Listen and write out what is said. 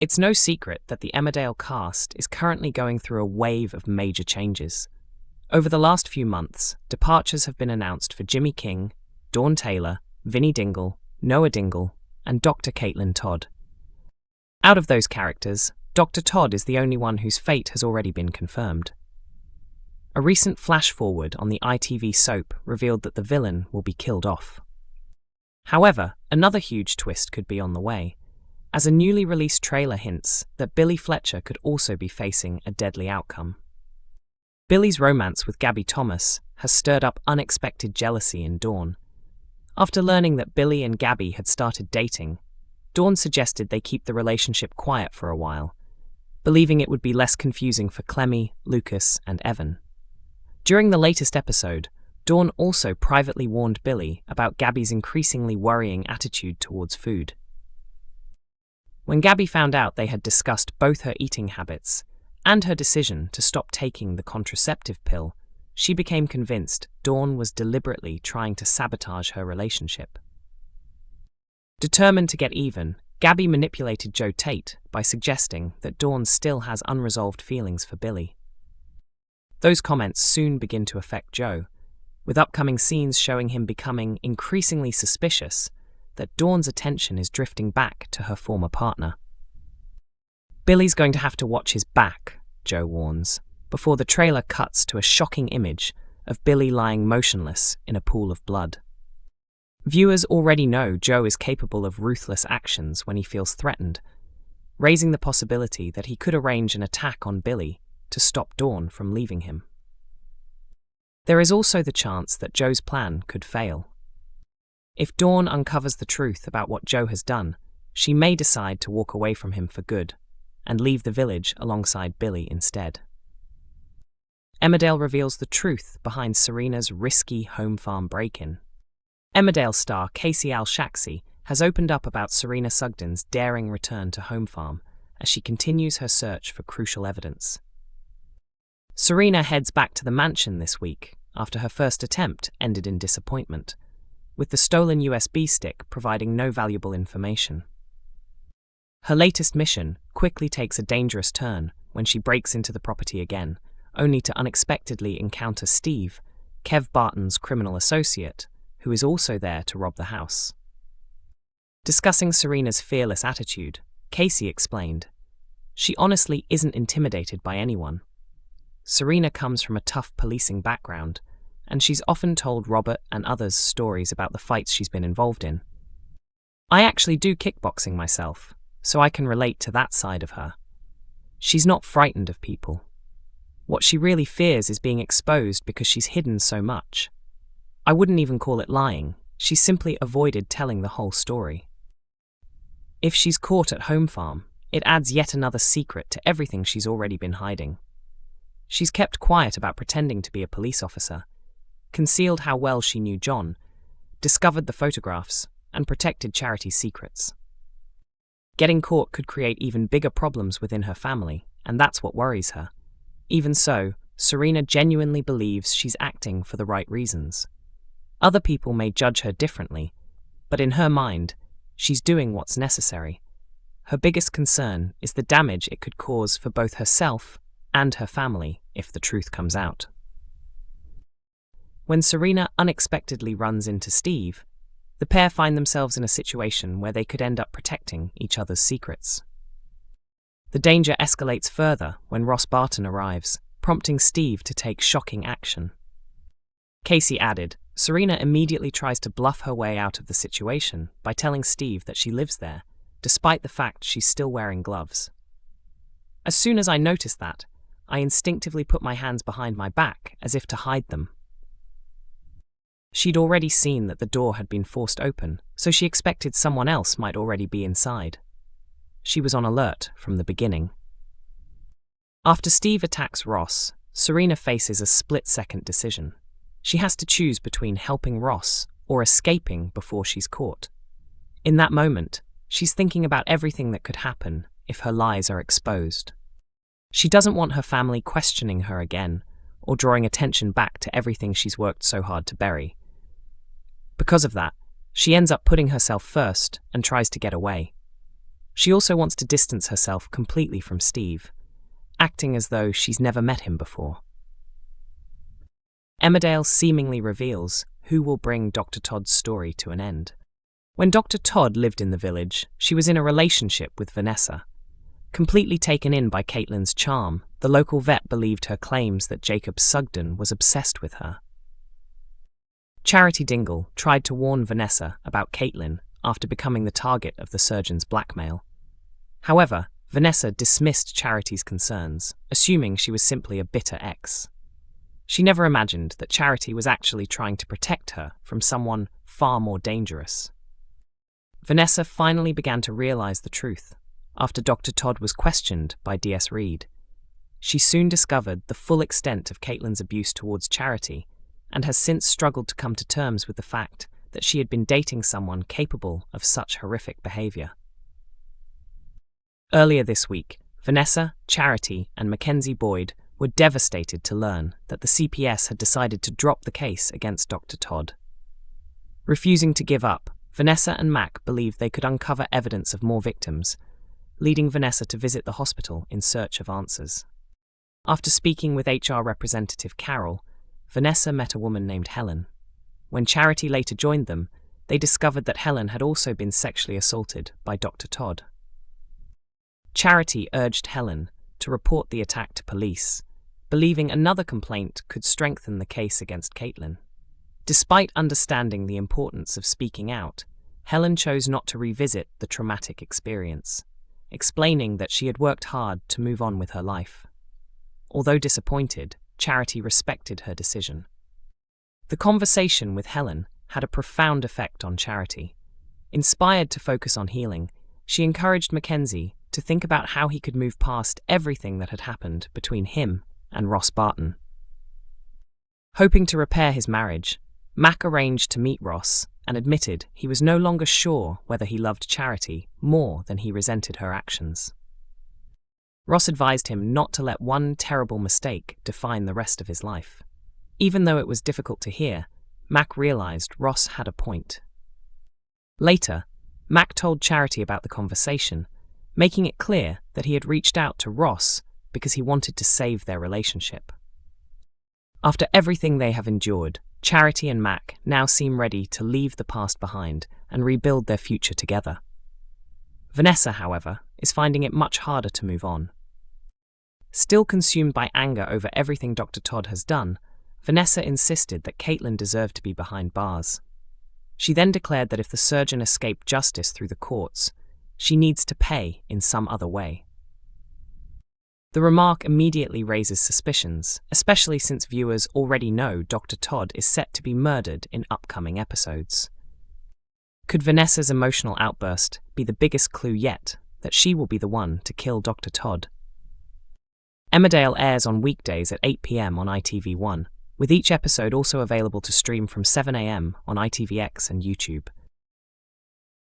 It's no secret that the Emmerdale cast is currently going through a wave of major changes. Over the last few months, departures have been announced for Jimmy King, Dawn Taylor, Vinnie Dingle, Noah Dingle, and Dr Caitlin Todd. Out of those characters, Dr Todd is the only one whose fate has already been confirmed. A recent flash-forward on the ITV soap revealed that the villain will be killed off. However, another huge twist could be on the way, as a newly released trailer hints that Billy Fletcher could also be facing a deadly outcome. Billy's romance with Gabby Thomas has stirred up unexpected jealousy in Dawn. After learning that Billy and Gabby had started dating, Dawn suggested they keep the relationship quiet for a while, believing it would be less confusing for Clemmy, Lucas, and Evan. During the latest episode, Dawn also privately warned Billy about Gabby's increasingly worrying attitude towards food. When Gabby found out they had discussed both her eating habits and her decision to stop taking the contraceptive pill, she became convinced Dawn was deliberately trying to sabotage her relationship. Determined to get even, Gabby manipulated Joe Tate by suggesting that Dawn still has unresolved feelings for Billy. Those comments soon begin to affect Joe, with upcoming scenes showing him becoming increasingly suspicious that Dawn's attention is drifting back to her former partner. Billy's going to have to watch his back, Joe warns, before the trailer cuts to a shocking image of Billy lying motionless in a pool of blood. Viewers already know Joe is capable of ruthless actions when he feels threatened, raising the possibility that he could arrange an attack on Billy to stop Dawn from leaving him. There is also the chance that Joe's plan could fail. If Dawn uncovers the truth about what Joe has done, she may decide to walk away from him for good and leave the village alongside Billy instead. Emmerdale reveals the truth behind Serena's risky home farm break-in. Emmerdale star Casey Al-Shaxi has opened up about Serena Sugden's daring return to home farm as she continues her search for crucial evidence. Serena heads back to the mansion this week after her first attempt ended in disappointment, with the stolen USB stick providing no valuable information. Her latest mission quickly takes a dangerous turn when she breaks into the property again, only to unexpectedly encounter Steve, Kev Barton's criminal associate, who is also there to rob the house. Discussing Serena's fearless attitude, Casey explained, "She honestly isn't intimidated by anyone. Serena comes from a tough policing background, and she's often told Robert and others stories about the fights she's been involved in. I actually do kickboxing myself, so I can relate to that side of her. She's not frightened of people. What she really fears is being exposed because she's hidden so much. I wouldn't even call it lying, she simply avoided telling the whole story. If she's caught at home farm, it adds yet another secret to everything she's already been hiding. She's kept quiet about pretending to be a police officer, concealed how well she knew John, discovered the photographs, and protected Charity's secrets. Getting caught could create even bigger problems within her family, and that's what worries her. Even so, Serena genuinely believes she's acting for the right reasons. Other people may judge her differently, but in her mind, she's doing what's necessary. Her biggest concern is the damage it could cause for both herself and her family if the truth comes out. When Serena unexpectedly runs into Steve, the pair find themselves in a situation where they could end up protecting each other's secrets. The danger escalates further when Ross Barton arrives, prompting Steve to take shocking action. Casey added, Serena immediately tries to bluff her way out of the situation by telling Steve that she lives there, despite the fact she's still wearing gloves. As soon as I noticed that, I instinctively put my hands behind my back as if to hide them. She'd already seen that the door had been forced open, so she expected someone else might already be inside. She was on alert from the beginning. After Steve attacks Ross, Serena faces a split-second decision. She has to choose between helping Ross or escaping before she's caught. In that moment, she's thinking about everything that could happen if her lies are exposed. She doesn't want her family questioning her again or drawing attention back to everything she's worked so hard to bury. Because of that, she ends up putting herself first and tries to get away. She also wants to distance herself completely from Steve, acting as though she's never met him before. Emmerdale seemingly reveals who will bring Dr. Todd's story to an end. When Dr. Todd lived in the village, she was in a relationship with Vanessa. Completely taken in by Caitlin's charm, the local vet believed her claims that Jacob Sugden was obsessed with her. Charity Dingle tried to warn Vanessa about Caitlin after becoming the target of the surgeon's blackmail. However, Vanessa dismissed Charity's concerns, assuming she was simply a bitter ex. She never imagined that Charity was actually trying to protect her from someone far more dangerous. Vanessa finally began to realize the truth after Dr. Todd was questioned by D.S. Reed. She soon discovered the full extent of Caitlin's abuse towards Charity and has since struggled to come to terms with the fact that she had been dating someone capable of such horrific behavior. Earlier this week, Vanessa, Charity, and Mackenzie Boyd were devastated to learn that the CPS had decided to drop the case against Dr. Todd. Refusing to give up, Vanessa and Mac believed they could uncover evidence of more victims, leading Vanessa to visit the hospital in search of answers. After speaking with HR representative Carol, Vanessa met a woman named Helen. When Charity later joined them, they discovered that Helen had also been sexually assaulted by Dr. Todd. Charity urged Helen to report the attack to police, believing another complaint could strengthen the case against Caitlin. Despite understanding the importance of speaking out, Helen chose not to revisit the traumatic experience, explaining that she had worked hard to move on with her life. Although disappointed, Charity respected her decision. The conversation with Helen had a profound effect on Charity. Inspired to focus on healing, she encouraged Mackenzie to think about how he could move past everything that had happened between him and Ross Barton. Hoping to repair his marriage, Mac arranged to meet Ross and admitted he was no longer sure whether he loved Charity more than he resented her actions. Ross advised him not to let one terrible mistake define the rest of his life. Even though it was difficult to hear, Mac realized Ross had a point. Later, Mac told Charity about the conversation, making it clear that he had reached out to Ross because he wanted to save their relationship. After everything they have endured, Charity and Mac now seem ready to leave the past behind and rebuild their future together. Vanessa, however, is finding it much harder to move on. Still consumed by anger over everything Dr. Todd has done, Vanessa insisted that Caitlin deserved to be behind bars. She then declared that if the surgeon escaped justice through the courts, she needs to pay in some other way. The remark immediately raises suspicions, especially since viewers already know Dr. Todd is set to be murdered in upcoming episodes. Could Vanessa's emotional outburst be the biggest clue yet that she will be the one to kill Dr. Todd? Emmerdale airs on weekdays at 8 p.m. on ITV1, with each episode also available to stream from 7 a.m. on ITVX and YouTube.